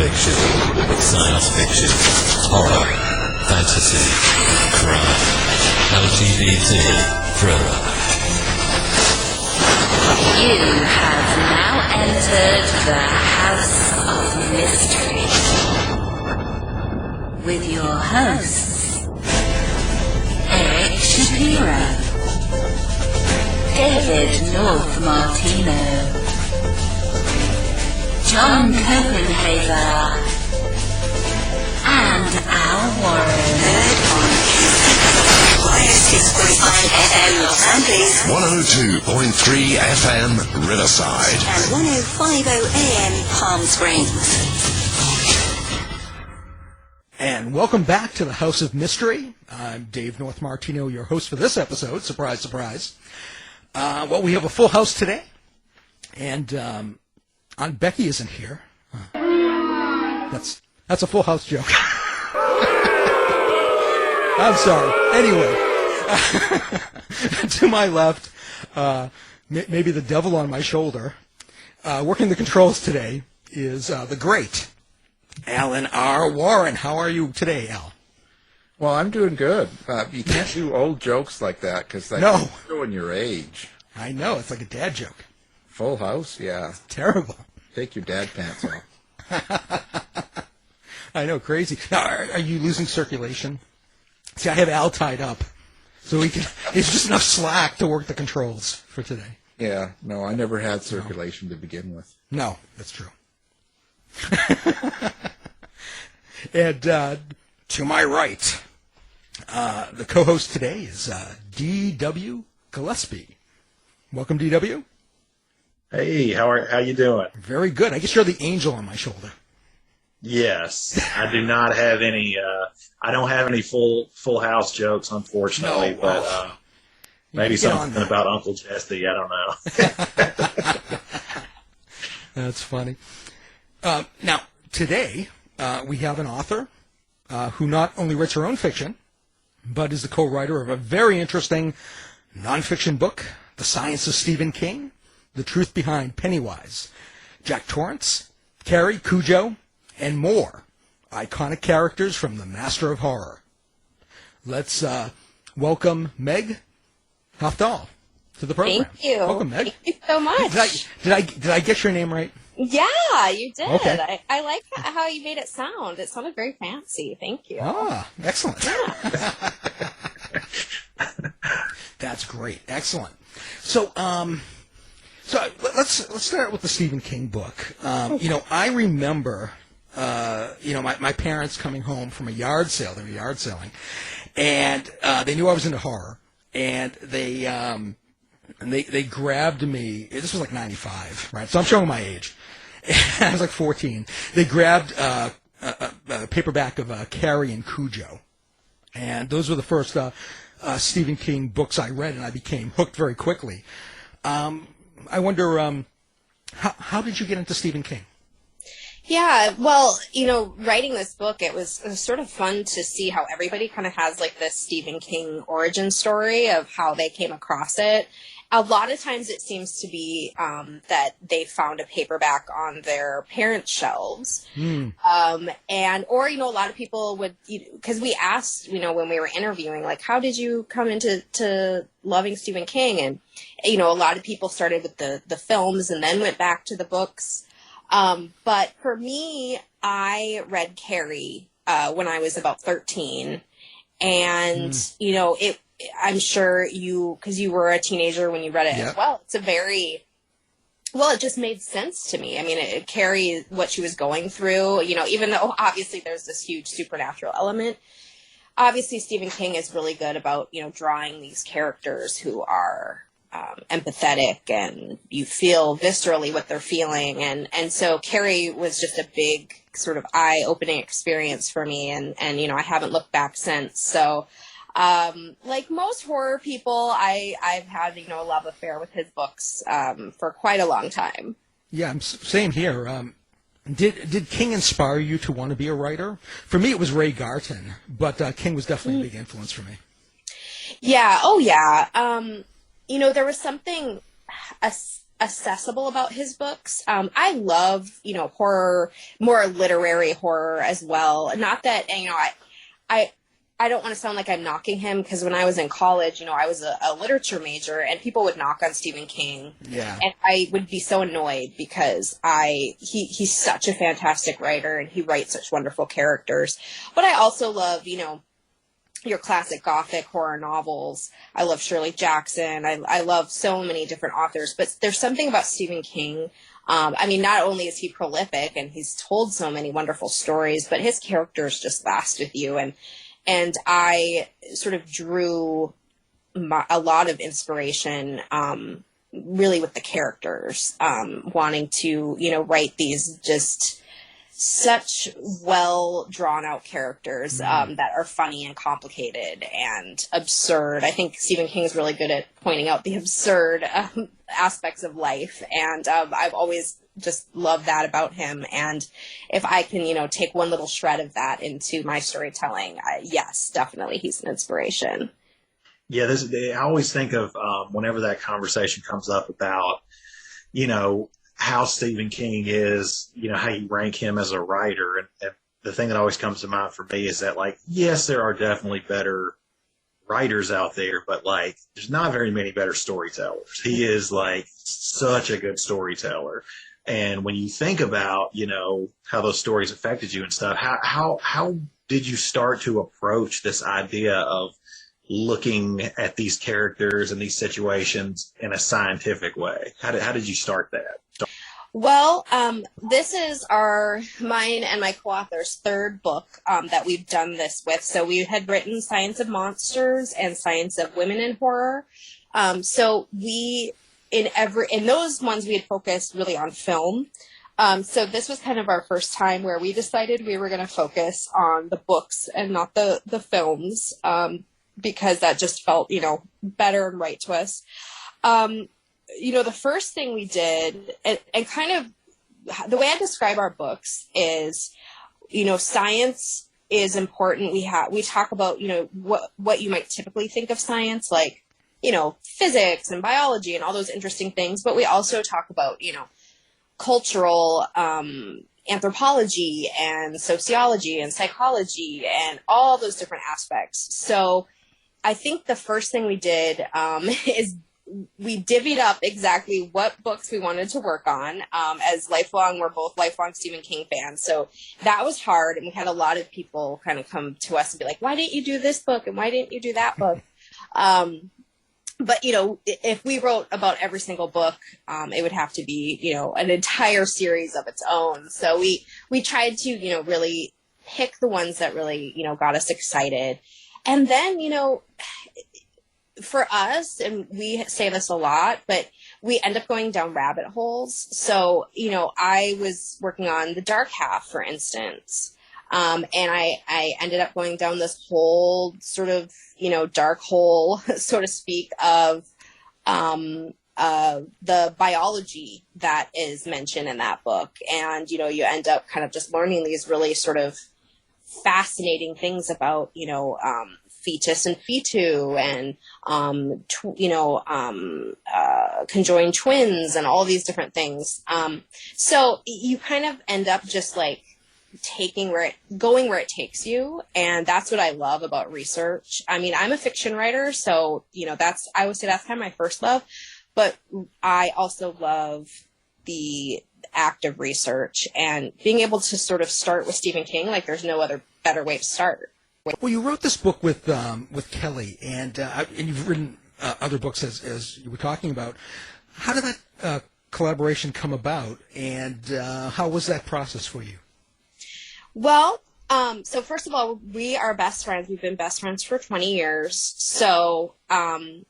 non-fiction, science fiction, horror, fantasy, crime, LGBT, thriller. You have now entered the House of Mystery with your hosts, Eric Shapiro, David North Martino, John Copenhaver, and Al Warren. Heard on QC 106.5 FM Los Angeles, 102.3 FM Riverside, and 105.0 AM Palm Springs. And welcome back to the House of Mystery. I'm Dave North Martino, your host for this episode. Surprise, surprise. Well, we have a full house today, and Aunt Becky isn't here. That's a Full House joke. I'm sorry. Anyway, to my left, maybe the devil on my shoulder, working the controls today is the great Alan R. Warren. How are you today, Al? Well, I'm doing good. You can't do old jokes like that because No. showing your age. I know, it's like a dad joke. Full House, yeah. Terrible. Take your dad pants off. I know, crazy. Now, are you losing circulation? See, I have Al tied up, so it's just enough slack to work the controls for today. Yeah, no, I never had circulation to begin with. No, that's true. And to my right, the co-host today is D.W. Gillespie. Welcome, D.W. Hey, how you doing? Very good. I guess you're the angel on my shoulder. Yes, I do not have any. I don't have any full House jokes, unfortunately. No, but maybe something about Uncle Jesse. I don't know. That's funny. Now, today we have an author who not only writes her own fiction, but is the co-writer of a very interesting nonfiction book, The Science of Stephen King, The Truth Behind Pennywise, Jack Torrance, Carrie, Cujo, and more iconic characters from the Master of Horror. Let's welcome Meg Hafdahl to the program. Thank you. Welcome, Meg. Thank you so much. Did I get your name right? Yeah, you did. Okay. I like how you made it sound. It sounded very fancy. Thank you. Ah, excellent. Yeah. That's great. Excellent. So let's start with the Stephen King book. I remember, my parents coming home from a yard sale. They were yard selling, and they knew I was into horror, and they grabbed me. This was like '95, right? So I'm showing my age. I was like 14. They grabbed a paperback of Carrie and Cujo, and those were the first Stephen King books I read, and I became hooked very quickly. I wonder, how did you get into Stephen King? Yeah, well, writing this book, it was sort of fun to see how everybody kind of has like this Stephen King origin story of how they came across it. A lot of times it seems to be that they found a paperback on their parents' shelves. Or a lot of people would, because we asked, when we were interviewing, like, how did you come into loving Stephen King? And, a lot of people started with the films and then went back to the books. But for me, I read Carrie when I was about 13. And, I'm sure because you were a teenager when you read it as well. It's it just made sense to me. I mean, Carrie, what she was going through, even though obviously there's this huge supernatural element, obviously Stephen King is really good about, drawing these characters who are empathetic and you feel viscerally what they're feeling. And so Carrie was just a big sort of eye-opening experience for me. And I haven't looked back since. So, like most horror people, I've had, a love affair with his books, for quite a long time. Yeah, same here. Did King inspire you to want to be a writer? For me, it was Ray Garton, but King was definitely a big influence for me. Yeah. Oh, yeah. There was something accessible about his books. I love, horror, more literary horror as well. Not that, I don't want to sound like I'm knocking him, because when I was in college, I was a literature major, and people would knock on Stephen King. Yeah. And I would be so annoyed because he's such a fantastic writer, and he writes such wonderful characters. But I also love, your classic Gothic horror novels. I love Shirley Jackson. I love so many different authors, but there's something about Stephen King. Not only is he prolific and he's told so many wonderful stories, but his characters just last with you. And I sort of drew a lot of inspiration, really with the characters, wanting to, write these just such well drawn out characters that are funny and complicated and absurd. I think Stephen King is really good at pointing out the absurd aspects of life, and I've always just loved that about him. And if I can, take one little shred of that into my storytelling, yes, definitely he's an inspiration. Yeah, I always think of whenever that conversation comes up about, how Stephen King is, how you rank him as a writer. And the thing that always comes to mind for me is that, yes, there are definitely better writers out there, but there's not very many better storytellers. He is such a good storyteller. And when you think about, how those stories affected you and stuff, how did you start to approach this idea of looking at these characters and these situations in a scientific way? How did you start that? Well, this is mine and my co-author's third book that we've done this with. So we had written Science of Monsters and Science of Women in Horror. So in those ones we had focused really on film. So this was kind of our first time where we decided we were going to focus on the books and not the films, because that just felt, better and right to us. The first thing we did, and kind of the way I describe our books is, science is important. We talk about, what you might typically think of science, like, physics and biology and all those interesting things. But we also talk about, cultural anthropology and sociology and psychology and all those different aspects. So I think the first thing we did is we divvied up exactly what books we wanted to work on. We're both lifelong Stephen King fans. So that was hard. And we had a lot of people kind of come to us and be like, why didn't you do this book? And why didn't you do that book? But, if we wrote about every single book, it would have to be, an entire series of its own. So we tried to, really pick the ones that really, got us excited. And then, for us, and we say this a lot, but we end up going down rabbit holes. So, I was working on The Dark Half, for instance. And I ended up going down this whole sort of, dark hole, so to speak, of the biology that is mentioned in that book. And, you end up kind of just learning these really sort of fascinating things about, fetus and fetu and, conjoined twins and all these different things. So you kind of end up just going where it takes you. And that's what I love about research. I'm a fiction writer, so, I would say that's kind of my first love, but I also love the act of research and being able to sort of start with Stephen King. There's no other better way to start. Well, you wrote this book with Kelly, and you've written other books as you were talking about. How did that collaboration come about, and how was that process for you? Well, so first of all, we are best friends. We've been best friends for 20 years. So that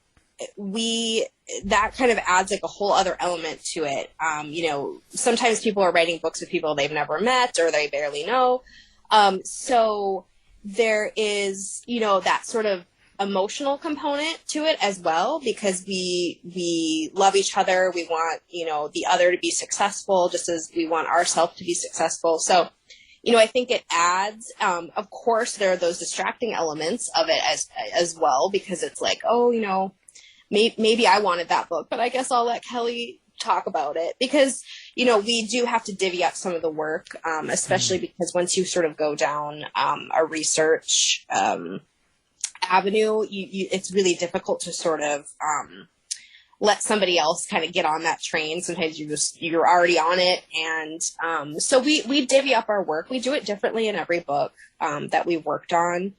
kind of adds a whole other element to it. Sometimes people are writing books with people they've never met or they barely know. So there is, that sort of emotional component to it as well, because we love each other. We want, the other to be successful just as we want ourselves to be successful. So, I think it adds, of course, there are those distracting elements of it as well, because it's maybe I wanted that book, but I guess I'll let Kelly talk about it because, you know, we do have to divvy up some of the work, especially because once you sort of go down a research avenue, it's really difficult to sort of let somebody else kind of get on that train. Sometimes you're already on it. And so we divvy up our work. We do it differently in every book that we worked on,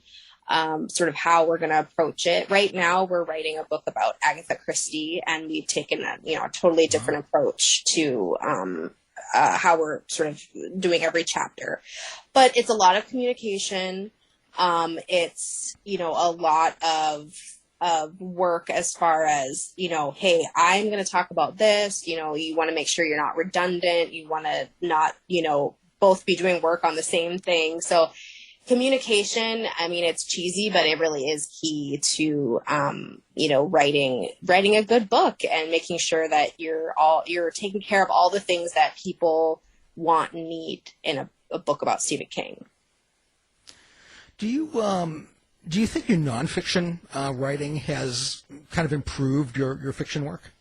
sort of how we're going to approach it. Right now, we're writing a book about Agatha Christie, and we've taken a totally different approach to how we're sort of doing every chapter. But it's a lot of communication. It's, you know, a lot of work as far as, you know, hey, I'm going to talk about this, you know, you want to make sure you're not redundant. You want to not, you know, both be doing work on the same thing. So communication, I mean, it's cheesy, but it really is key to, you know, writing a good book and making sure that you're taking care of all the things that people want and need in a book about Stephen King. Do you think your nonfiction writing has kind of improved your fiction work?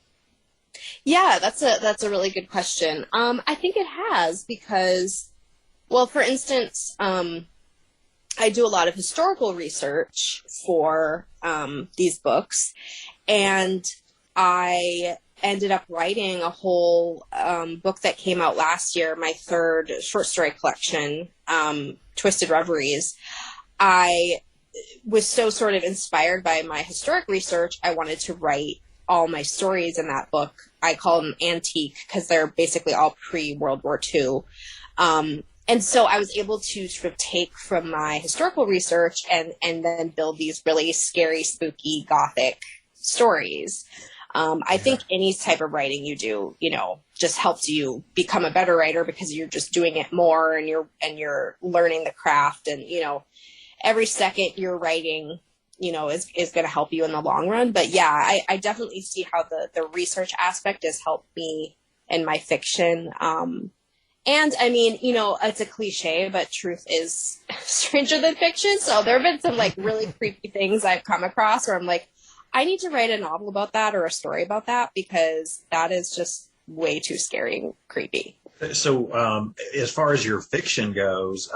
Yeah, that's a really good question. I think it has because, well, for instance, I do a lot of historical research for these books, and I ended up writing a whole book that came out last year, my third short story collection, Twisted Reveries. I was so sort of inspired by my historic research, I wanted to write all my stories in that book. I call them antique because they're basically all pre-World War II. And so I was able to sort of take from my historical research and then build these really scary, spooky, Gothic stories. I think any type of writing you do, you know, just helps you become a better writer because you're just doing it more and you're learning the craft, and, you know, every second you're writing, you know, is going to help you in the long run. But yeah, I definitely see how the research aspect has helped me in my fiction. And I mean, you know, it's a cliche, but truth is stranger than fiction. So there have been some like really creepy things I've come across where I'm like, I need to write a novel about that or a story about that because that is just way too scary and creepy. So as far as your fiction goes,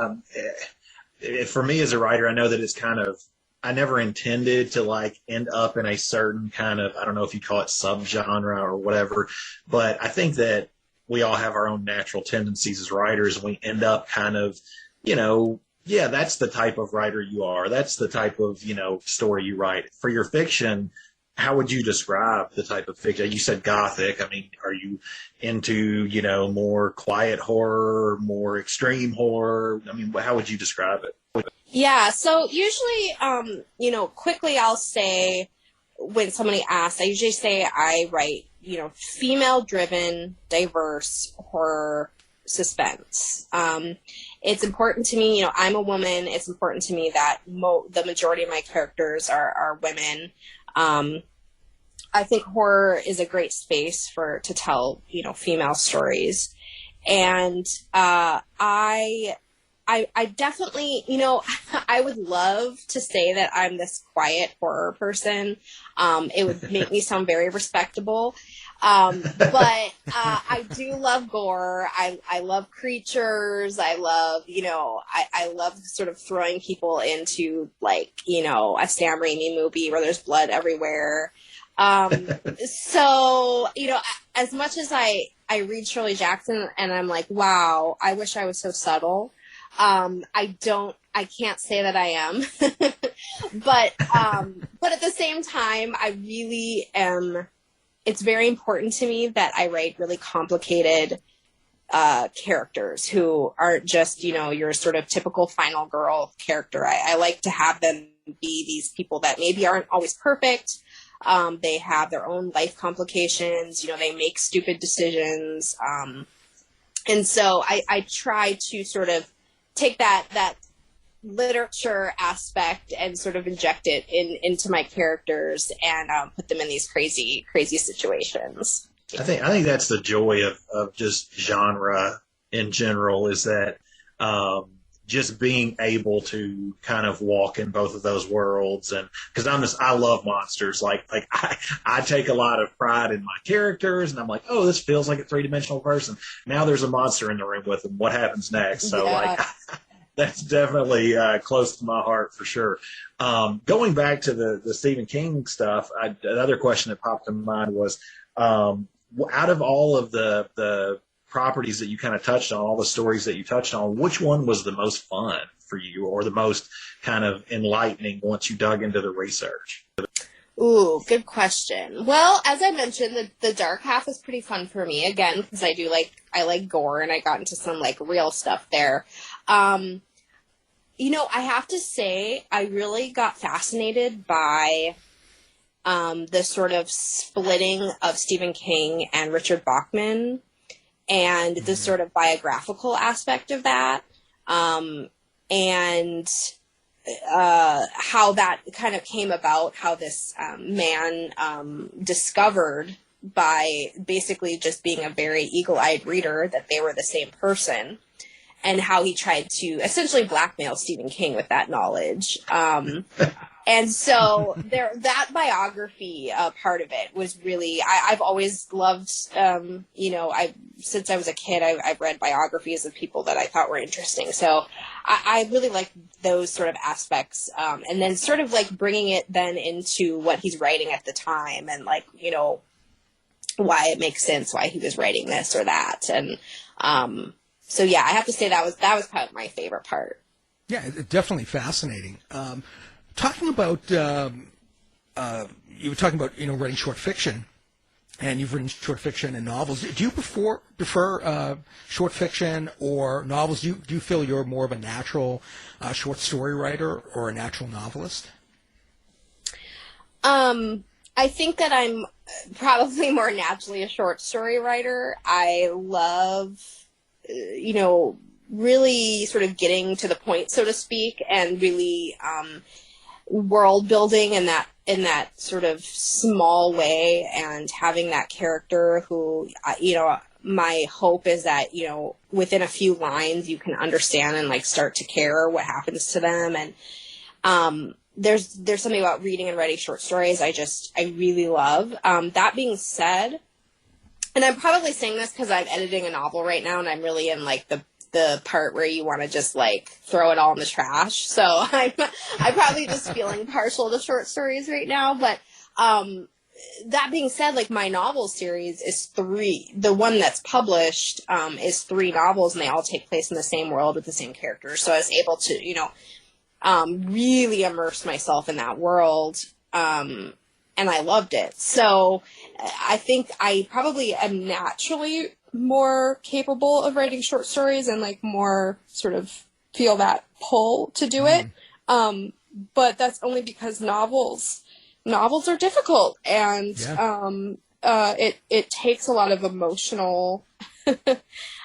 for me as a writer, I know that it's kind of, I never intended to like end up in a certain kind of, I don't know if you call it subgenre or whatever, but I think that we all have our own natural tendencies as writers, and we end up kind of, you know, yeah, that's the type of writer you are. That's the type of, you know, story you write. For your fiction, how would you describe the type of fiction? You said Gothic. I mean, are you into, you know, more quiet horror, more extreme horror? I mean, how would you describe it? Yeah, so usually, you know, quickly I'll say when somebody asks, I usually say I write, you know, female-driven, diverse horror suspense. It's important to me, you know, I'm a woman. It's important to me that the majority of my characters are women. I think horror is a great space to tell, you know, female stories. And I definitely, you know, I would love to say that I'm this quiet horror person. It would make me sound very respectable. But I do love gore. I love creatures. I love, you know, I love sort of throwing people into, like, you know, a Sam Raimi movie where there's blood everywhere. So, you know, as much as I read Shirley Jackson and I'm like, wow, I wish I was so subtle. I can't say that I am, but at the same time, I really am. It's very important to me that I write really complicated characters who aren't just, you know, your sort of typical final girl character. I like to have them be these people that maybe aren't always perfect. They have their own life complications. You know, they make stupid decisions. And so I try to sort of take that literature aspect and sort of inject it into my characters and put them in these crazy situations. I think that's the joy of just genre in general, is that just being able to kind of walk in both of those worlds. And because I love monsters. I take a lot of pride in my characters, and I'm like, oh, this feels like a 3-dimensional person. Now there's a monster in the room with them. What happens next? So that's definitely close to my heart for sure. Going back to the Stephen King stuff, another question that popped in mind was, out of all of the properties that you kind of touched on, all the stories that you touched on, which one was the most fun for you, or the most kind of enlightening once you dug into the research? Ooh, good question. Well, as I mentioned, the dark half is pretty fun for me, again, because I like gore, and I got into some like real stuff there. I have to say, I really got fascinated by the sort of splitting of Stephen King and Richard Bachman, and the sort of biographical aspect of that, and how that kind of came about, how this man discovered by basically just being a very eagle-eyed reader that they were the same person, and how he tried to essentially blackmail Stephen King with that knowledge. And so that biography part of it was really, I've always loved, since I was a kid, I've read biographies of people that I thought were interesting. So I really like those sort of aspects. And then sort of like bringing it then into what he's writing at the time, and why it makes sense why he was writing this or that. And so yeah, I have to say that was kind of my favorite part. Yeah, definitely fascinating. Talking about, you were talking about, writing short fiction, and you've written short fiction and novels. Do you prefer short fiction or novels? Do you feel you're more of a natural short story writer or a natural novelist? I think that I'm probably more naturally a short story writer. I love, really sort of getting to the point, so to speak, and really, world building in that sort of small way, and having that character who, my hope is that, within a few lines you can understand and like start to care what happens to them. And there's something about reading and writing short stories I really love. That being said, and I'm probably saying this because I'm editing a novel right now, and I'm really in like the part where you want to just like throw it all in the trash. So I'm probably just feeling partial to short stories right now. But that being said, like my novel series is 3. The one that's published is 3 novels, and they all take place in the same world with the same characters. So I was able to, really immerse myself in that world. And I loved it. So I think I probably am naturally more capable of writing short stories, and like more sort of feel that pull to do it. But that's only because novels are difficult, and it takes a lot of emotional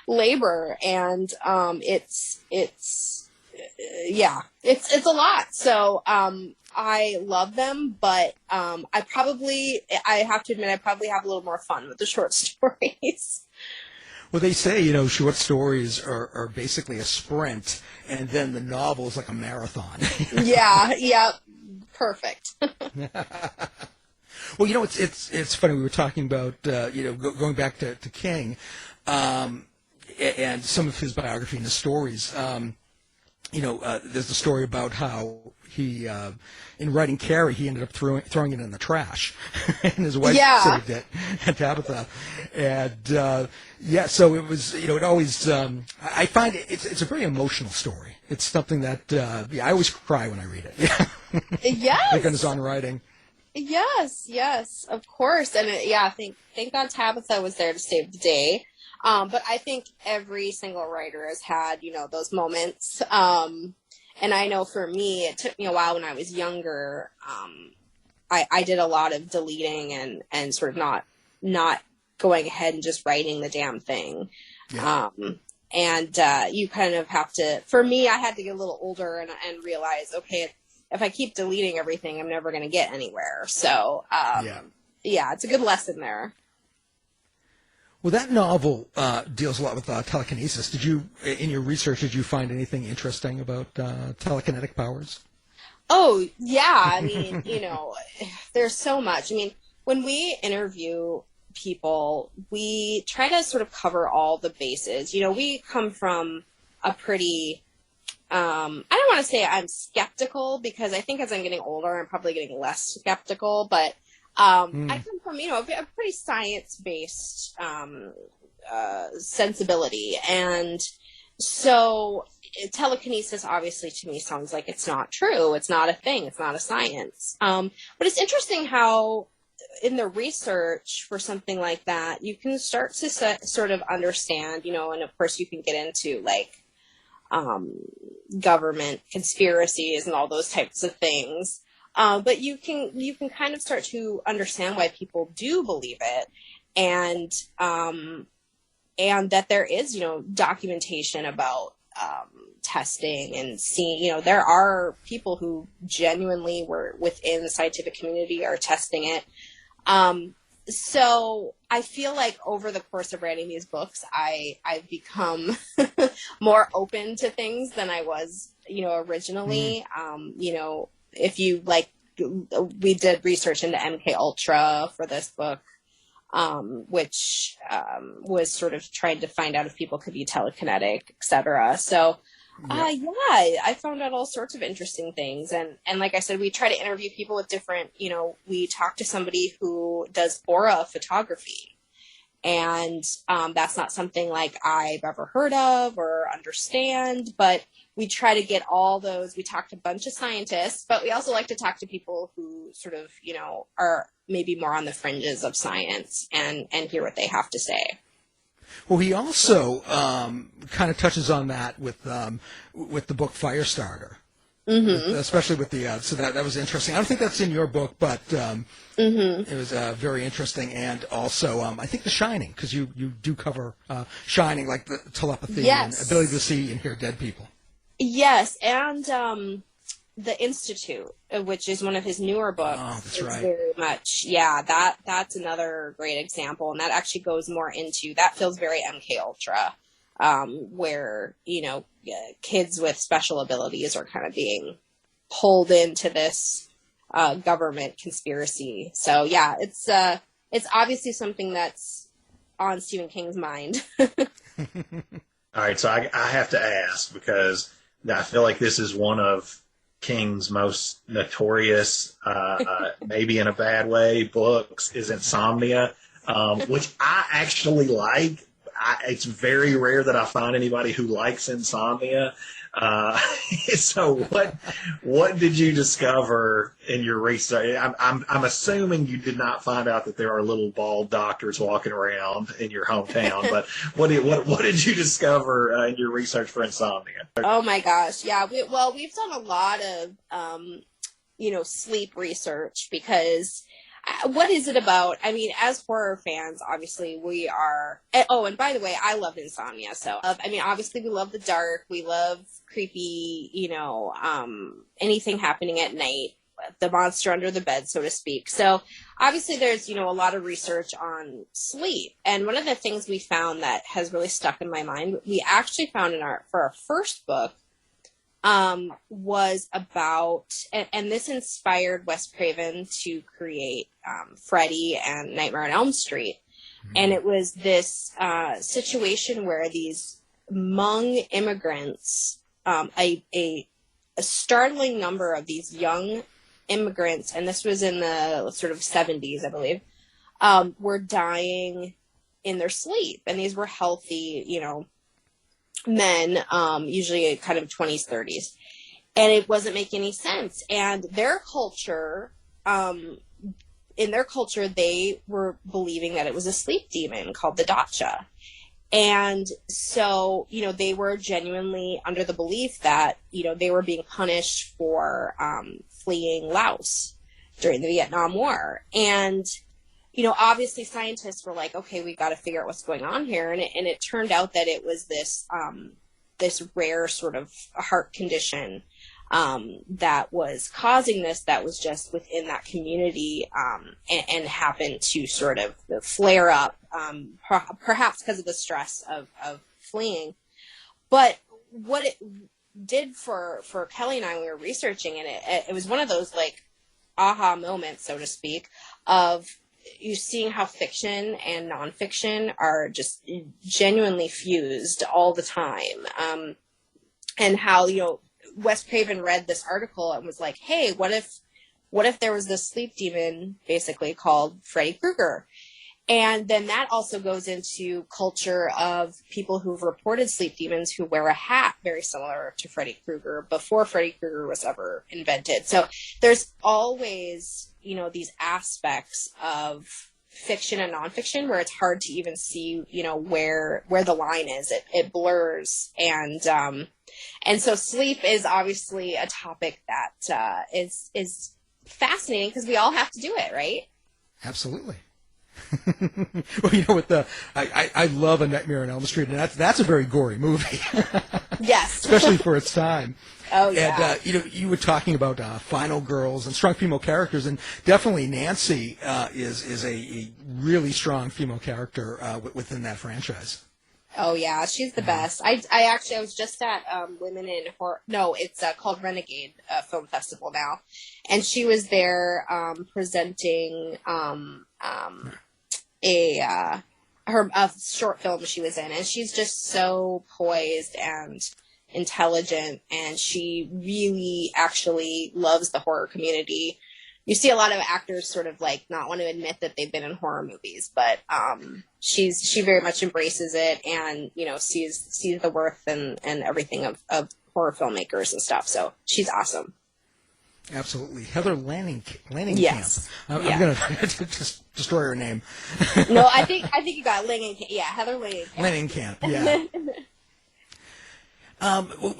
labor, and it's a lot. So I love them, but I have to admit, I probably have a little more fun with the short stories. Well, they say, short stories are basically a sprint, and then the novel is like a marathon. Yeah, perfect. Well, it's funny. We were talking about, going back to King, and some of his biography and the stories. There's a story about how he, in writing Carrie, he ended up throwing it in the trash, and his wife saved it, and Tabitha, and so it was, it always, I find it's a very emotional story. It's something that, I always cry when I read it. Yes. Like on his own writing. Yes, of course, and thank God Tabitha was there to save the day. But I think every single writer has had, those moments. And I know for me, it took me a while when I was younger. I did a lot of deleting and sort of not going ahead and just writing the damn thing. Yeah. You kind of have to, for me, I had to get a little older and realize, okay, if I keep deleting everything, I'm never going to get anywhere. So, it's a good lesson there. Well, that novel deals a lot with telekinesis. Did you, in your research, did you find anything interesting about telekinetic powers? Oh, yeah. I mean, there's so much. I mean, when we interview people, we try to sort of cover all the bases. We come from a pretty, I don't want to say I'm skeptical, because I think as I'm getting older, I'm probably getting less skeptical, but I come from, a pretty science-based sensibility. And so telekinesis obviously to me sounds like it's not true. It's not a thing. It's not a science. But it's interesting how in the research for something like that, you can start to sort of understand, and of course you can get into like government conspiracies and all those types of things. But you can kind of start to understand why people do believe it, and that there is, documentation about testing and seeing, there are people who genuinely were within the scientific community are testing it. So I feel like over the course of writing these books, I've become more open to things than I was, originally. If you we did research into MK Ultra for this book, which was sort of trying to find out if people could be telekinetic, etc. So, I found out all sorts of interesting things. And like I said, we try to interview people with different, we talk to somebody who does aura photography. And that's not something like I've ever heard of or understand, but we try to get all those. We talk to a bunch of scientists, but we also like to talk to people who sort of, are maybe more on the fringes of science and hear what they have to say. Well, he also kind of touches on that with the book Firestarter, especially with the so that was interesting. I don't think that's in your book, but it was very interesting. And also, I think The Shining, because you do cover Shining, like the telepathy and ability to see and hear dead people. Yes, and The Institute, which is one of his newer books. Oh, that's right. Very much, that's another great example, and that actually goes more into, that feels very MK Ultra, where, kids with special abilities are kind of being pulled into this government conspiracy. So, it's obviously something that's on Stephen King's mind. All right, so I have to ask, because I feel like this is one of King's most notorious, maybe in a bad way, books, is Insomnia, which I actually like. It's very rare that I find anybody who likes Insomnia. So what did you discover in your research? I'm assuming you did not find out that there are little bald doctors walking around in your hometown, but what did you discover in your research for Insomnia? Oh my gosh, yeah. We've done a lot of sleep research, because what is it about? I mean, as horror fans, obviously we are. Oh, and by the way, I love Insomnia. So, obviously we love the dark. We love creepy, anything happening at night, the monster under the bed, so to speak. So, obviously there's, a lot of research on sleep. And one of the things we found that has really stuck in my mind, we actually found for our first book, was about, and this inspired Wes Craven to create Freddy and Nightmare on Elm Street. And it was this situation where these Hmong immigrants, a startling number of these young immigrants, and this was in the sort of 70s, I believe, were dying in their sleep. And these were healthy, men, usually kind of 20s, 30s. And it wasn't making any sense. And their culture, in their culture, they were believing that it was a sleep demon called the Dacha. And so, they were genuinely under the belief that, they were being punished for fleeing Laos during the Vietnam War. And, obviously scientists were like, okay, we've got to figure out what's going on here. And it turned out that it was this rare sort of heart condition that was causing this, that was just within that community, and happened to sort of flare up, perhaps because of the stress of fleeing. But what it did for Kelly and I when we were researching it was one of those like aha moments, so to speak, of you seeing how fiction and nonfiction are just genuinely fused all the time, and how, you know, Wes Craven read this article and was like, hey, what if there was this sleep demon basically called Freddy Krueger? And then that also goes into culture of people who've reported sleep demons who wear a hat very similar to Freddy Krueger before Freddy Krueger was ever invented. So there's always, you know, these aspects of fiction and nonfiction where it's hard to even see, you know, where the line is. It blurs. And so sleep is obviously a topic that is fascinating because we all have to do it, right? Absolutely. Well, you know, with I love A Nightmare on Elm Street, and that's a very gory movie. Yes. Especially for its time. Oh, yeah. And, you know, you were talking about final girls and strong female characters, and definitely Nancy is a really strong female character within that franchise. Oh, yeah, she's the best. I was just at Women in Horror. No, it's called Renegade Film Festival now. And she was there presenting a short film she was in. And she's just so poised and intelligent, and she really actually loves the horror community. You see a lot of actors sort of like not want to admit that they've been in horror movies, but she very much embraces it, and, you know, sees the worth and everything of horror filmmakers and stuff. So she's awesome. Absolutely. Heather Lanningham. Yes. I'm going to just destroy her name. No, I think you got Lanningham. Yeah, Heather Lanningham. Lanningham, yeah.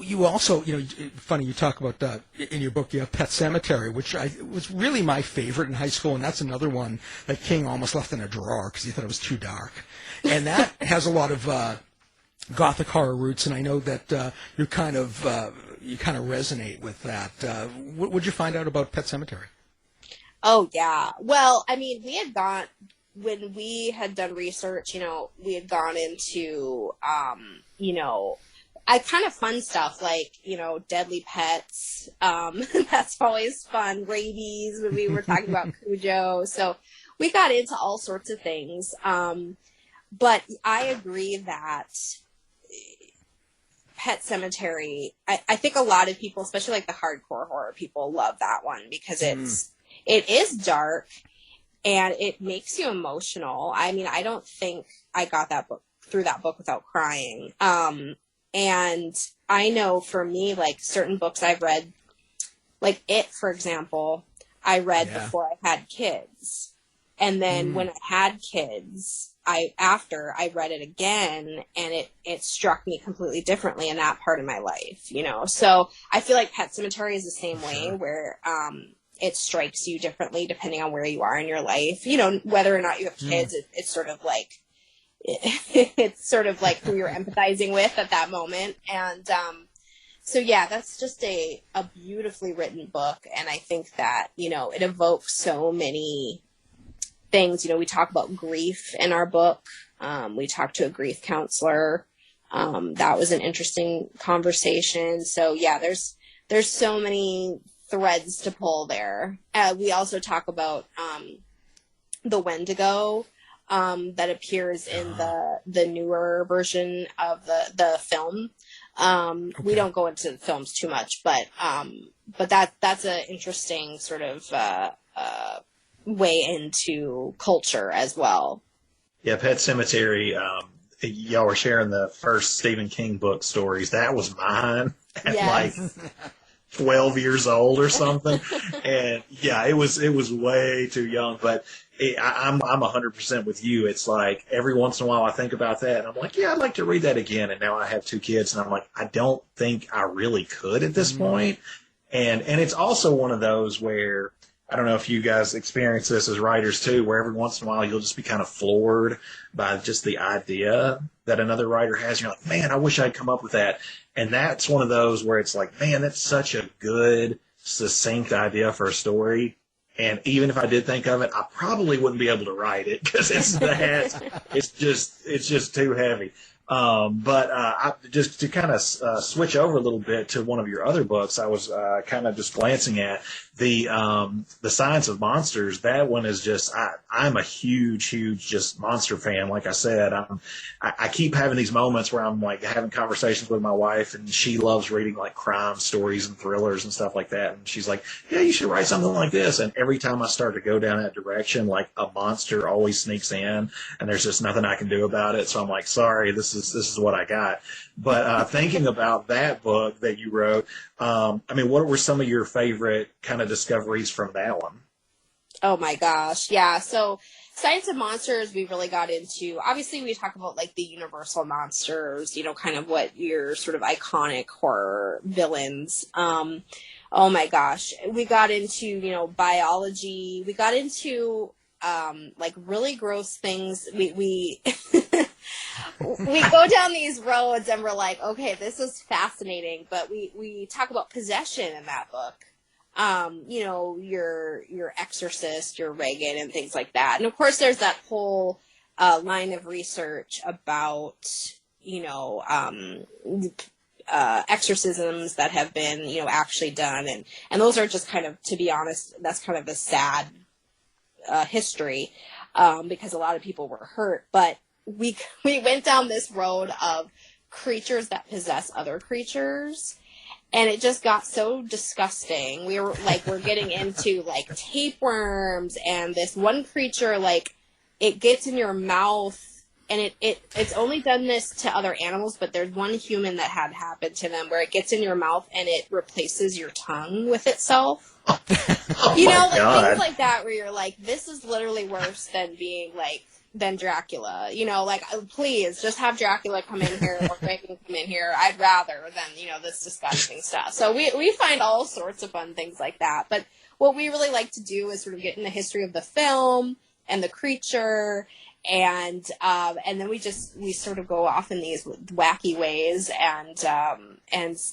You also, you know, funny you talk about in your book, you have Pet Sematary, which was really my favorite in high school, and that's another one that King almost left in a drawer because he thought it was too dark. And that has a lot of Gothic horror roots, and I know that you kind of resonate with that. What would you find out about Pet Sematary? Oh, yeah. Well, I mean, when we had done research, you know, we had gone into, you know, kind of fun stuff like, you know, deadly pets. That's always fun. Rabies, when we were talking about Cujo. So we got into all sorts of things. But I agree that Pet Sematary, I think a lot of people, especially like the hardcore horror people, love that one because it is dark and it makes you emotional. I mean, I don't think I got through that book without crying. And I know for me, like certain books I've read, like It, for example, I read before I had kids. And then when I had kids, after I read it again, and it struck me completely differently in that part of my life, you know? So I feel like Pet Sematary is the same way, where it strikes you differently depending on where you are in your life. You know, whether or not you have kids, it's sort of like, it's sort of like who you're empathizing with at that moment. And so yeah, that's just a beautifully written book, and I think that, you know, it evokes so many things. You know, we talk about grief in our book. We talked to a grief counselor. That was an interesting conversation. So yeah, there's so many threads to pull there. We also talk about the Wendigo that appears in the newer version of the film. Okay. We don't go into the films too much, but that's an interesting sort of way into culture as well. Yeah, Pet Sematary. Y'all were sharing the first Stephen King book stories. That was mine at like 12 years old or something. And yeah, it was way too young, but I'm 100% with you. It's like every once in a while I think about that and I'm like, yeah, I'd like to read that again. And now I have 2 kids and I'm like, I don't think I really could at this point. And it's also one of those where I don't know if you guys experience this as writers too, where every once in a while you'll just be kind of floored by just the idea that another writer has. You're like, man, I wish I'd come up with that. And that's one of those where it's like, man, that's such a good, succinct idea for a story. And even if I did think of it, I probably wouldn't be able to write it because it's just too heavy. But just to kind of switch over a little bit to one of your other books, I was kind of just glancing at the Science of Monsters. That one is just I'm a huge just monster fan. Like I said, I keep having these moments where I'm like having conversations with my wife, and she loves reading like crime stories and thrillers and stuff like that. And she's like, "Yeah, you should write something like this." And every time I start to go down that direction, like a monster always sneaks in, and there's just nothing I can do about it. So I'm like, sorry, this is what I got. But thinking about that book that you wrote, I mean, what were some of your favorite kind of discoveries from that one? Oh my gosh. Yeah. So Science of Monsters, we really got into, obviously we talk about like the universal monsters, you know, kind of what your sort of iconic horror villains. Oh my gosh. We got into, you know, biology. We got into, like really gross things. We we go down these roads and we're like, okay, this is fascinating. But we talk about possession in that book. You know, your Exorcist, your Reagan, and things like that. And of course, there's that whole line of research about, you know, exorcisms that have been, you know, actually done, and those are just kind of, to be honest, that's kind of a sad history, because a lot of people were hurt. But we went down this road of creatures that possess other creatures. And it just got so disgusting. We're getting into like tapeworms, and this one creature, like, it gets in your mouth, and it's only done this to other animals, but there's one human that had happened to them where it gets in your mouth and it replaces your tongue with itself. You know, like things like that where you're like, this is literally worse than than Dracula, you know, like, please just have Dracula come in here or Reagan come in here. I'd rather than, you know, this disgusting stuff. So we find all sorts of fun things like that. But what we really like to do is sort of get in the history of the film and the creature, and then we sort of go off in these wacky ways and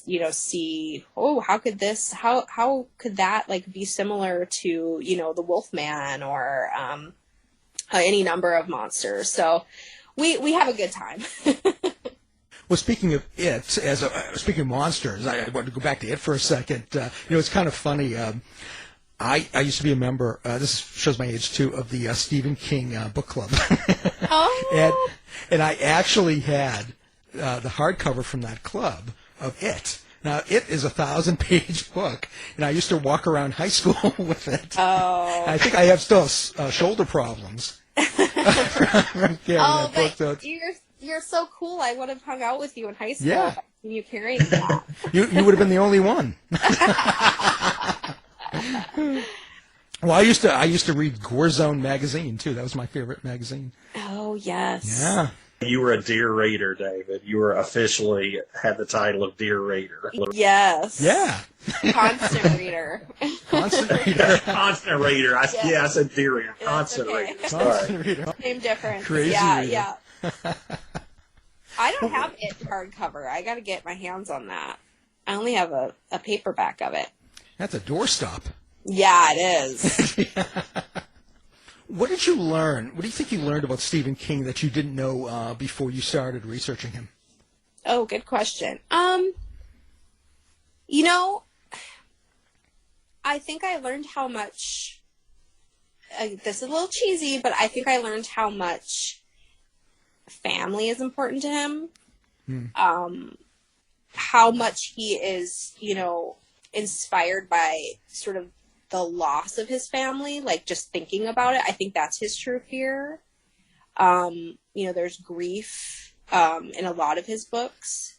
you know, see, oh, how could that like be similar to, you know, the Wolfman or any number of monsters. So we have a good time. Well, speaking of speaking of monsters, I want to go back to it for a second. You know, it's kind of funny. I used to be a member, this shows my age too, of the Stephen King book club. Oh. and I actually had the hardcover from that club of It. Now, It is a 1,000-page book, and I used to walk around high school with it. Oh. I think I have still shoulder problems. Oh, but you're so cool. I would have hung out with you in high school. Yeah. You carrying that. You would have been the only one. Well, I used to read Gore Zone magazine too. That was my favorite magazine. Oh yes. Yeah. You were a deer raider, David. You were officially had the title of deer raider. Yes. Yeah. Constant reader. Constant reader. Constant reader. I said deer raider. Constant okay. reader. Constant reader. Same difference. Crazy yeah, reader. yeah. I don't have It hardcover. I got to get my hands on that. I only have a paperback of it. That's a doorstop. Yeah, it is. What did you learn? What do you think you learned about Stephen King that you didn't know before you started researching him? Oh, good question. You know, I think I learned how much, this is a little cheesy, but I think I learned how much family is important to him. How much he is, you know, inspired by sort of the loss of his family, like just thinking about it. I think that's his true fear. You know, there's grief in a lot of his books.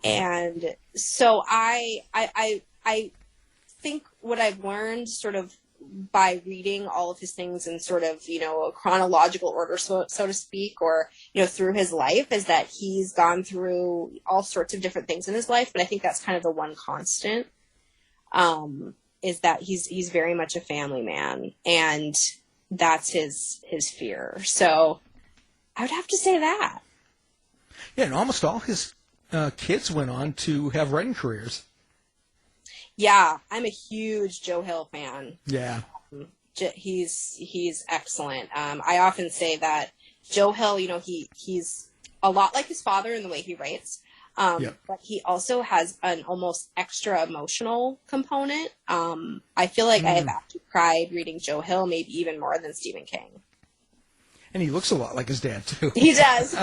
And so I think what I've learned sort of by reading all of his things in sort of, you know, a chronological order, so to speak, or, you know, through his life, is that he's gone through all sorts of different things in his life. But I think that's kind of the one constant. is that he's very much a family man, and that's his fear. So I would have to say that. Yeah, and almost all his kids went on to have writing careers. Yeah, I'm a huge Joe Hill fan. Yeah. He's excellent. I often say that Joe Hill, you know, he's a lot like his father in the way he writes, but he also has an almost extra emotional component. I feel like I have actually cried reading Joe Hill, maybe even more than Stephen King. And he looks a lot like his dad, too. He does.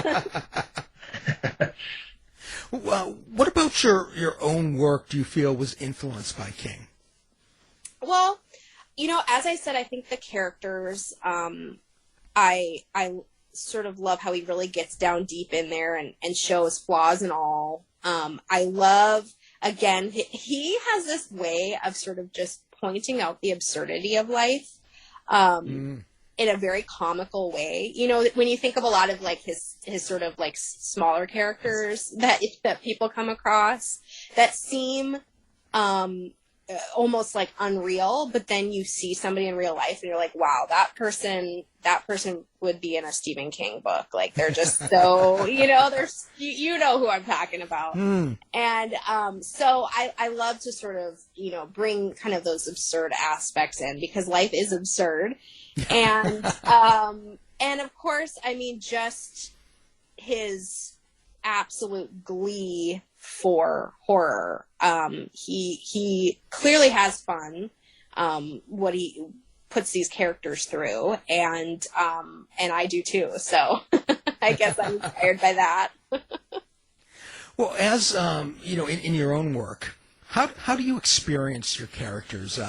Well, what about your own work do you feel was influenced by King? Well, you know, as I said, I think the characters, I sort of love how he really gets down deep in there and shows flaws and all. I love, again, he has this way of sort of just pointing out the absurdity of life in a very comical way. You know, when you think of a lot of like his sort of like smaller characters that people come across that seem almost like unreal, but then you see somebody in real life and you're like, wow, that person would be in a Stephen King book. Like they're just so, you know, you know who I'm talking about. And so I love to sort of, you know, bring kind of those absurd aspects in, because life is absurd. And and of course, I mean, just his absolute glee for horror. He clearly has fun, what he puts these characters through, and I do too. So I guess I'm inspired by that. Well, as you know, in your own work, how do you experience your characters?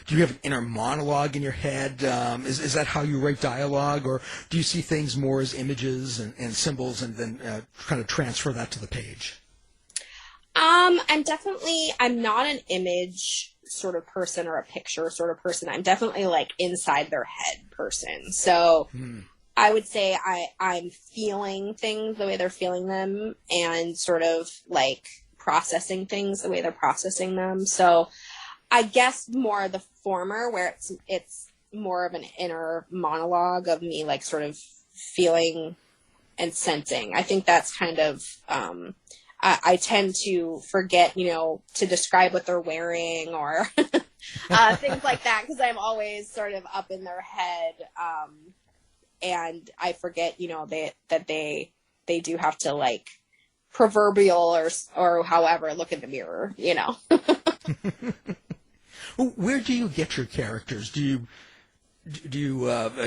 Do you have an inner monologue in your head? Is that how you write dialogue, or do you see things more as images and symbols, and then kind of transfer that to the page? I'm not an image sort of person or a picture sort of person. I'm definitely like inside their head person. So I would say I'm feeling things the way they're feeling them, and sort of like processing things the way they're processing them. So I guess more the former, where it's more of an inner monologue of me, like sort of feeling and sensing. I think that's kind of, I tend to forget, you know, to describe what they're wearing or things like that, because I'm always sort of up in their head, and I forget, you know, that they do have to like proverbial or however look in the mirror, you know. Where do you get your characters? Do you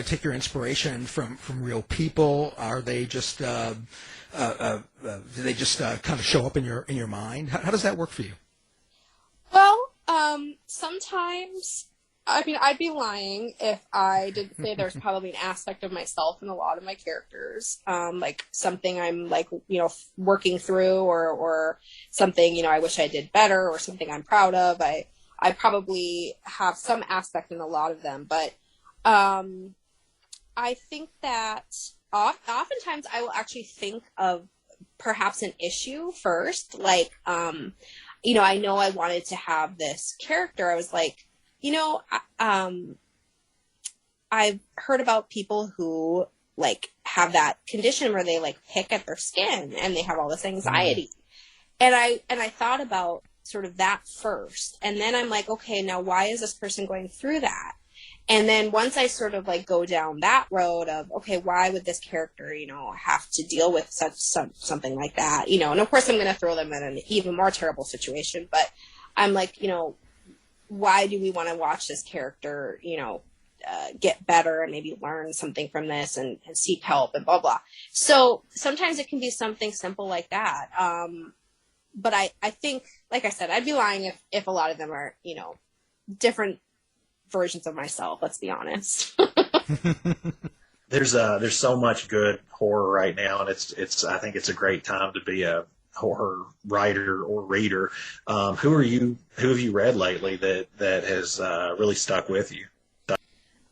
take your inspiration from real people? Are they just do they just kind of show up in your mind? How does that work for you? Well, sometimes, I mean, I'd be lying if I didn't say there's probably an aspect of myself in a lot of my characters, like something I'm like, you know, working through, or something, you know, I wish I did better, or something I'm proud of. I probably have some aspect in a lot of them, but I think that oftentimes I will actually think of perhaps an issue first. Like, you know I wanted to have this character. I was like, you know, I've heard about people who like have that condition where they like pick at their skin and they have all this anxiety. And I thought about sort of that first. And then I'm like, okay, now why is this person going through that? And then once I sort of like go down that road of, okay, why would this character, you know, have to deal with something like that? You know, and of course I'm going to throw them in an even more terrible situation, but I'm like, you know, why do we want to watch this character, you know, get better and maybe learn something from this and seek help and blah, blah. So sometimes it can be something simple like that. But I think, like I said, I'd be lying if a lot of them are, you know, different versions of myself. Let's be honest. There's so much good horror right now, and it's I think it's a great time to be a horror writer or reader. Who have you read lately that has really stuck with you?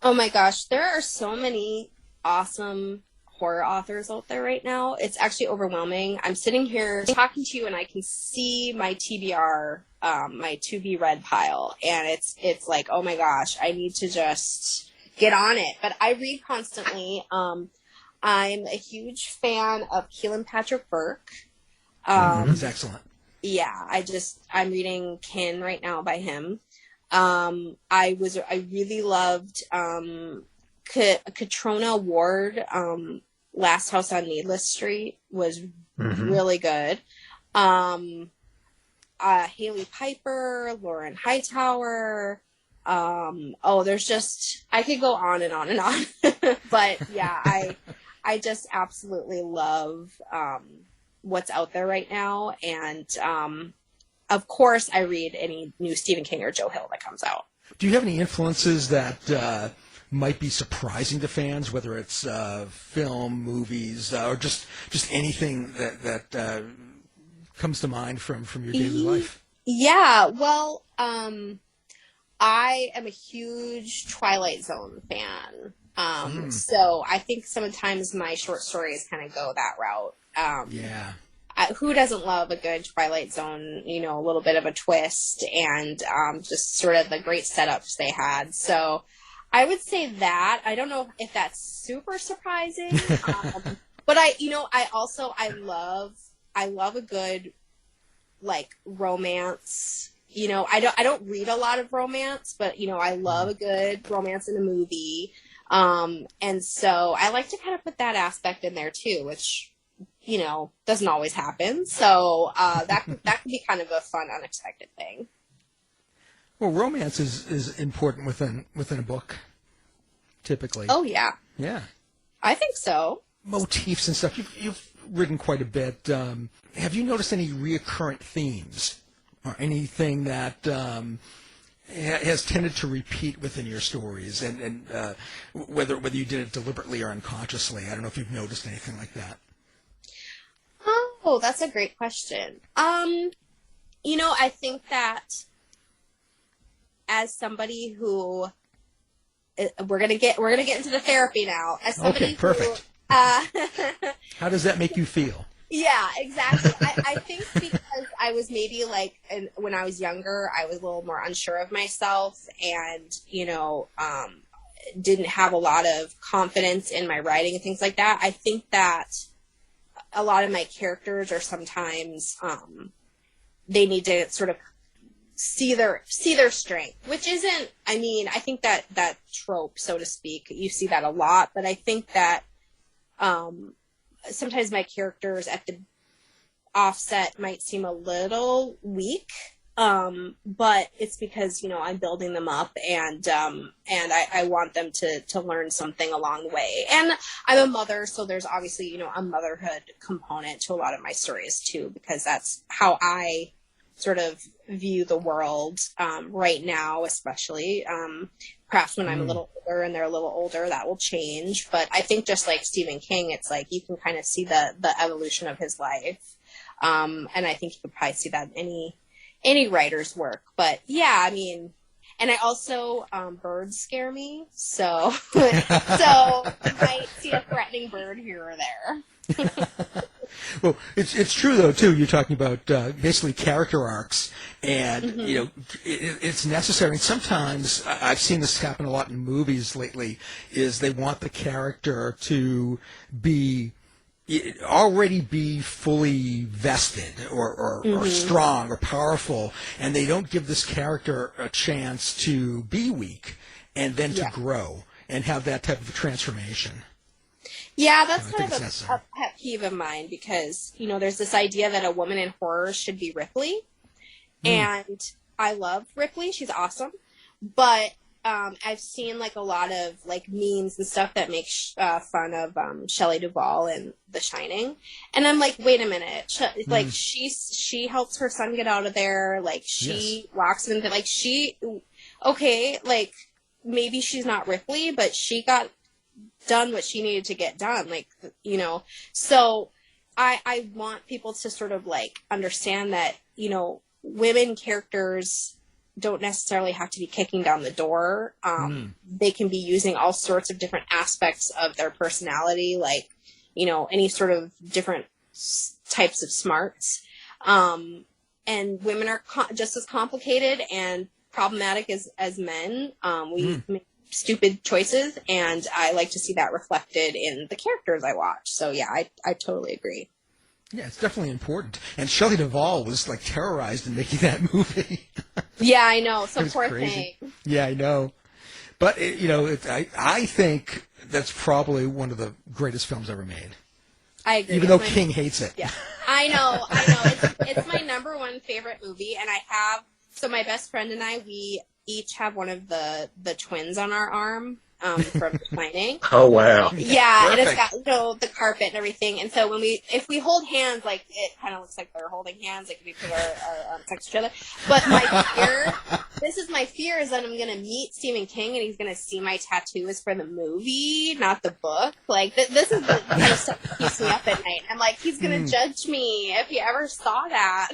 Oh my gosh, there are so many awesome horror authors out there right now. It's actually overwhelming. I'm sitting here talking to you and I can see my TBR, my to be read pile. And it's like, oh my gosh, I need to just get on it. But I read constantly. I'm a huge fan of Keelan Patrick Burke. He's excellent. Yeah, I'm reading Kin right now by him. I really loved Katrina Ward, Last House on Needless Street was really good. Haley Piper, Lauren Hightower. There's just, I could go on and on and on. But yeah, I just absolutely love what's out there right now. And of course, I read any new Stephen King or Joe Hill that comes out. Do you have any influences that might be surprising to fans, whether it's film, movies, or just anything that comes to mind from your daily life? Yeah, well, I am a huge Twilight Zone fan. So I think sometimes my short stories kind of go that route. Yeah. Who doesn't love a good Twilight Zone, a little bit of a twist and just sort of the great setups they had. So I would say that. I don't know if that's super surprising. But I love a good, like, romance. I don't read a lot of romance, but, I love a good romance in a movie. And so I like to kind of put that aspect in there too, which, doesn't always happen. So that could be kind of a fun, unexpected thing. Well, romance is important within a book, typically. Oh, yeah. Yeah. I think so. Motifs and stuff. You've written quite a bit. Have you noticed any reoccurrent themes or anything that has tended to repeat within your stories, and whether you did it deliberately or unconsciously? I don't know if you've noticed anything like that. Oh, that's a great question. I think that as somebody who we're gonna get into the therapy now. As somebody okay, perfect. Who, how does that make you feel? Yeah, exactly. I think because I was maybe when I was younger, I was a little more unsure of myself and, didn't have a lot of confidence in my writing and things like that. I think that a lot of my characters are sometimes, they need to sort of see their strength, which isn't, I think that trope, so to speak, you see that a lot, but I think that, sometimes my characters at the offset might seem a little weak, but it's because, I'm building them up and I want them to learn something along the way. And I'm a mother, so there's obviously, a motherhood component to a lot of my stories too, because that's how I sort of view the world right now, especially. Perhaps when I'm a little older and they're a little older, that will change. But I think just like Stephen King, it's like you can kind of see the evolution of his life. And I think you could probably see that in any writer's work. But yeah, and I also, birds scare me. So you might see a threatening bird here or there. Well, it's true though too. You're talking about basically character arcs, and it's necessary. And sometimes I've seen this happen a lot in movies lately. Is they want the character to already be fully vested or strong or powerful, and they don't give this character a chance to be weak and then to grow and have that type of a transformation. Yeah, that's kind of a pet peeve of mine because, there's this idea that a woman in horror should be Ripley. And I love Ripley. She's awesome. But I've seen, a lot of, memes and stuff that make fun of Shelley Duvall in The Shining. And I'm like, wait a minute. She helps her son get out of there. She walks into, maybe she's not Ripley, but she got done what she needed to get done, so I want people to sort of understand that women characters don't necessarily have to be kicking down the door. They can be using all sorts of different aspects of their personality, any sort of different types of smarts. And women are just as complicated and problematic as men. We make stupid choices, and I like to see that reflected in the characters I watch. So yeah, I totally agree. Yeah, it's definitely important. And Shelley Duvall was like terrorized in making that movie. Yeah, I know. So It was poor crazy. thing. Yeah, I know. But I think that's probably one of the greatest films ever made. I agree. Even though King hates it. Yeah, I know. It's my number one favorite movie, and so my best friend and I, we each have one of the twins on our arm from declining. Oh, wow. Yeah, and it's Perfect. got the carpet and everything. And so if we hold hands, like it kind of looks like they're holding hands, like if we put our arms next to each other. But this is my fear, is that I'm gonna meet Stephen King and he's gonna see my tattoos for the movie, not the book. Like this is the kind of stuff that keeps me up at night. I'm like, he's gonna judge me if he ever saw that.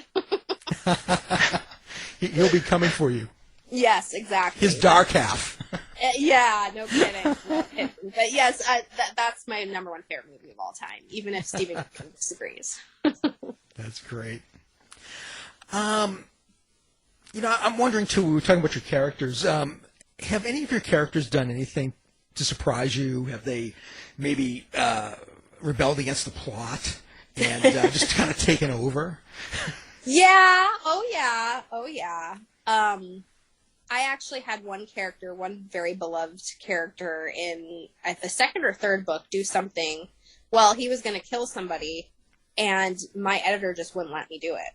He'll be coming for you. Yes, exactly. His dark half. Yeah, no kidding. But yes, that's my number one favorite movie of all time, even if Stephen King disagrees. That's great. I'm wondering too, we were talking about your characters. Have any of your characters done anything to surprise you? Have they maybe rebelled against the plot and just kind of taken over? Yeah. Oh yeah. I actually had one very beloved character in the second or third book do something. Well, he was going to kill somebody, and my editor just wouldn't let me do it.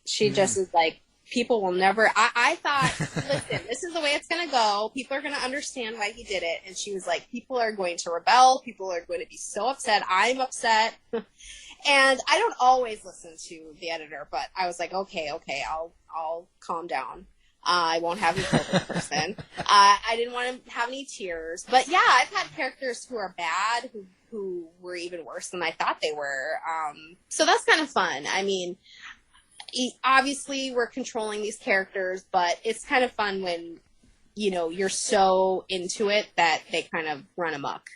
She just is like, people will never. I thought, listen, this is the way it's going to go. People are going to understand why he did it. And she was like, people are going to rebel. People are going to be so upset. I'm upset. And I don't always listen to the editor, but I was like, okay, I'll calm down. I won't have you kill this person. I didn't want to have any tears. But yeah, I've had characters who are bad, who were even worse than I thought they were. So that's kind of fun. I mean, obviously we're controlling these characters, but it's kind of fun when, you're so into it that they kind of run amok.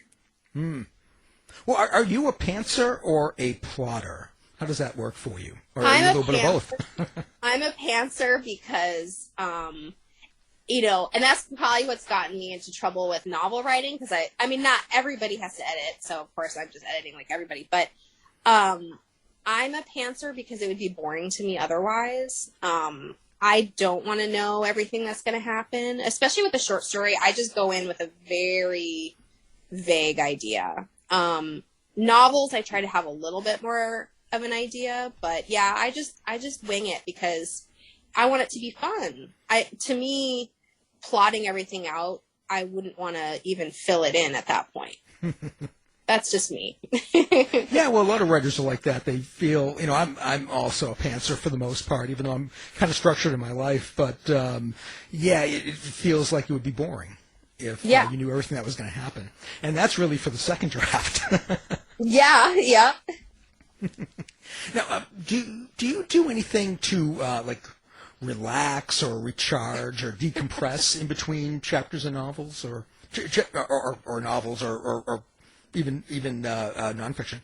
Well, are you a pantser or a plotter? How does that work for you? Or I'm a a little bit of both? I'm a pantser because, and that's probably what's gotten me into trouble with novel writing, because I mean, not everybody has to edit, so of course I'm just editing like everybody, but I'm a pantser because it would be boring to me otherwise. I don't want to know everything that's going to happen, especially with a short story. I just go in with a very vague idea. Novels, I try to have a little bit more of an idea, but yeah, I just wing it because I want it to be fun. To me, plotting everything out, I wouldn't want to even fill it in at that point. That's just me. Yeah, well, a lot of writers are like that. They feel, I'm also a pantser for the most part, even though I'm kind of structured in my life. But yeah, it feels like it would be boring if you knew everything that was going to happen. And that's really for the second draft. Yeah. Now, do you do anything to relax or recharge or decompress in between chapters of novels, or novels, or even nonfiction?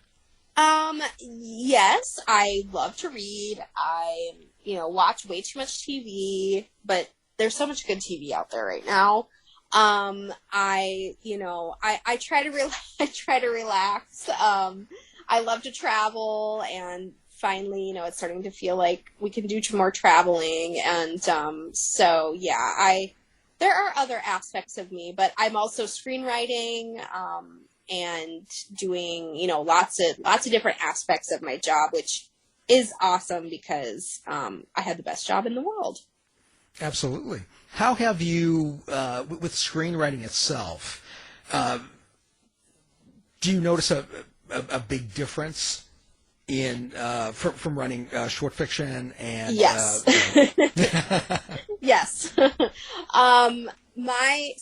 Yes, I love to read. I watch way too much TV, but there's so much good TV out there right now. I try to I try to relax. I love to travel, and finally, it's starting to feel like we can do more traveling. And so, yeah, there are other aspects of me, but I'm also screenwriting and doing, lots of different aspects of my job, which is awesome because I had the best job in the world. Absolutely. How have you, with screenwriting itself, do you notice a big difference in from running short fiction and yes. Yes. So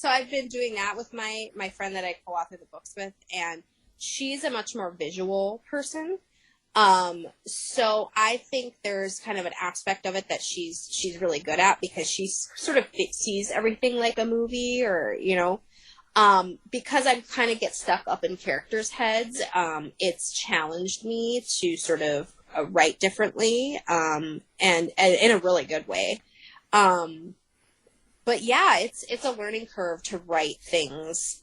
I've been doing that with my friend that I co-authored the books with, and she's a much more visual person. So I think there's kind of an aspect of it that she's really good at, because she sort of sees everything like a movie, or Because I kind of get stuck up in characters' heads, it's challenged me to sort of write differently, and in a really good way. But yeah, it's a learning curve to write things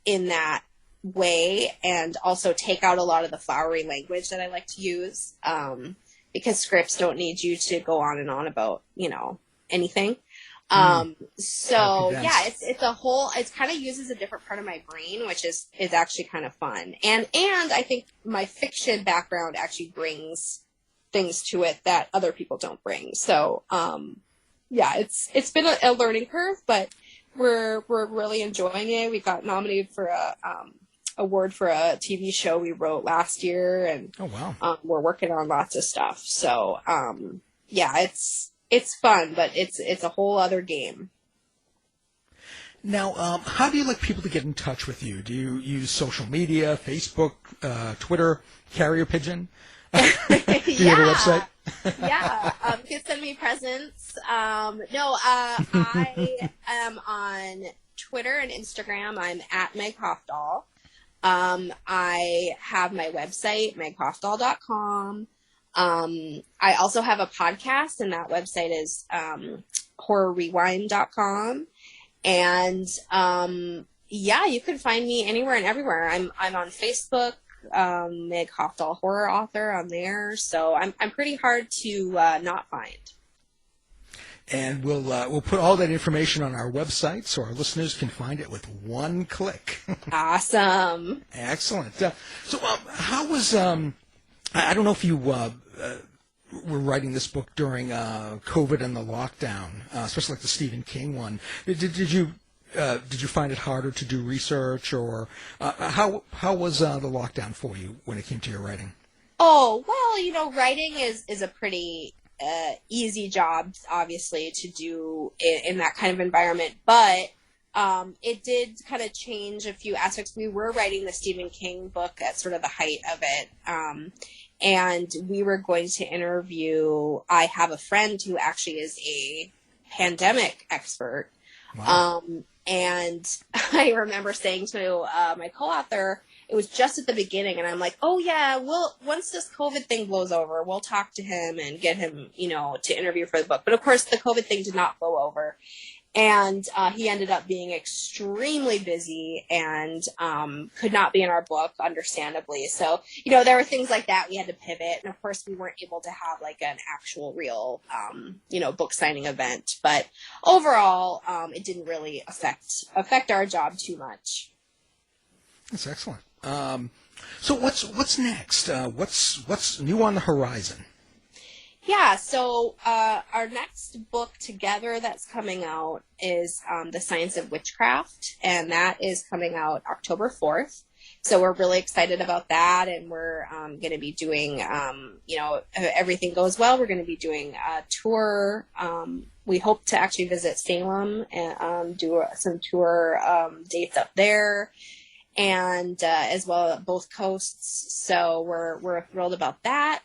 in that way, and also take out a lot of the flowery language that I like to use, because scripts don't need you to go on and on about, anything. So yeah, it kind of uses a different part of my brain, which is actually kind of fun. And I think my fiction background actually brings things to it that other people don't bring. So, yeah, it's been a learning curve, but we're really enjoying it. We got nominated for a award for a TV show we wrote last year, and oh wow, we're working on lots of stuff. So, yeah, it's fun, but it's a whole other game. Now, how do you like people to get in touch with you? Do you use social media, Facebook, Twitter, carrier pigeon? Do you have a website? Yeah, you can send me presents. I am on Twitter and Instagram. I'm at Meg Hafdahl. I have my website, meghafdahl.com. I also have a podcast, and that website is horrorrewind.com. And yeah, you can find me anywhere and everywhere. I'm on Facebook, Meg Hafdahl horror author on there. So I'm pretty hard to not find. And we'll put all that information on our website so our listeners can find it with one click. Awesome. Excellent. So how was I don't know if you were writing this book during COVID and the lockdown, especially like the Stephen King one. Did you find it harder to do research, or how was the lockdown for you when it came to your writing? Oh, well, writing is a pretty easy job, obviously, to do in that kind of environment, but it did kind of change a few aspects. We were writing the Stephen King book at sort of the height of it, and we were going to interview, I have a friend who actually is a pandemic expert. Wow. And I remember saying to my co-author, it was just at the beginning, and I'm like, oh yeah, once this COVID thing blows over, we'll talk to him and get him, to interview for the book. But of course, the COVID thing did not blow over. And he ended up being extremely busy and could not be in our book, understandably. So, there were things like that. We had to pivot. And, of course, we weren't able to have, like, an actual real, book signing event. But overall, it didn't really affect our job too much. That's excellent. So what's next? What's new on the horizon? Yeah, so our next book together that's coming out is The Science of Witchcraft, and that is coming out October 4th. So we're really excited about that, and we're going to be doing, if everything goes well, we're going to be doing a tour. We hope to actually visit Salem and do some tour dates up there, and as well at both coasts. So we're thrilled about that.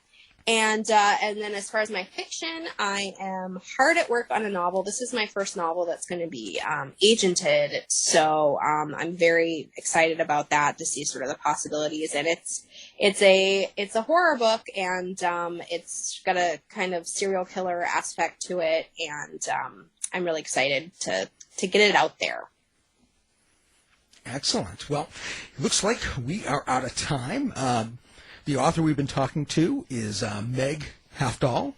And then as far as my fiction, I am hard at work on a novel. This is my first novel that's going to be agented, so I'm very excited about that, to see sort of the possibilities. And it's a horror book, and it's got a kind of serial killer aspect to it, and I'm really excited to get it out there. Excellent. Well, it looks like we are out of time. The author we've been talking to is Meg Hafdahl.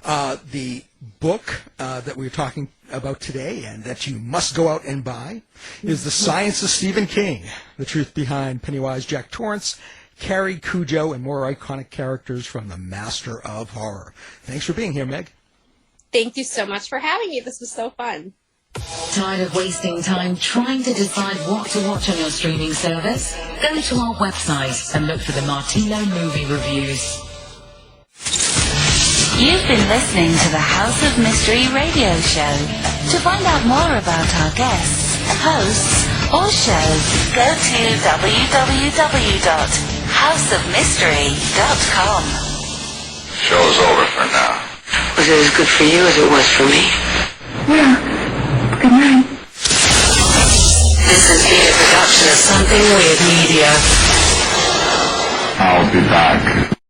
The book that we're talking about today, and that you must go out and buy, is The Science of Stephen King, the truth behind Pennywise, Jack Torrance, Carrie, Cujo, and more iconic characters from the master of horror. Thanks for being here, Meg. Thank you so much for having me. This was so fun. Tired of wasting time trying to decide what to watch on your streaming service? Go to our website and look for the Martino movie reviews. You've been listening to the House of Mystery radio show. To find out more about our guests, hosts, or shows, go to www.houseofmystery.com. Show's over for now. Was it as good for you as it was for me? Yeah. Good night. The This has been a production of Something Weird Media. I'll be back.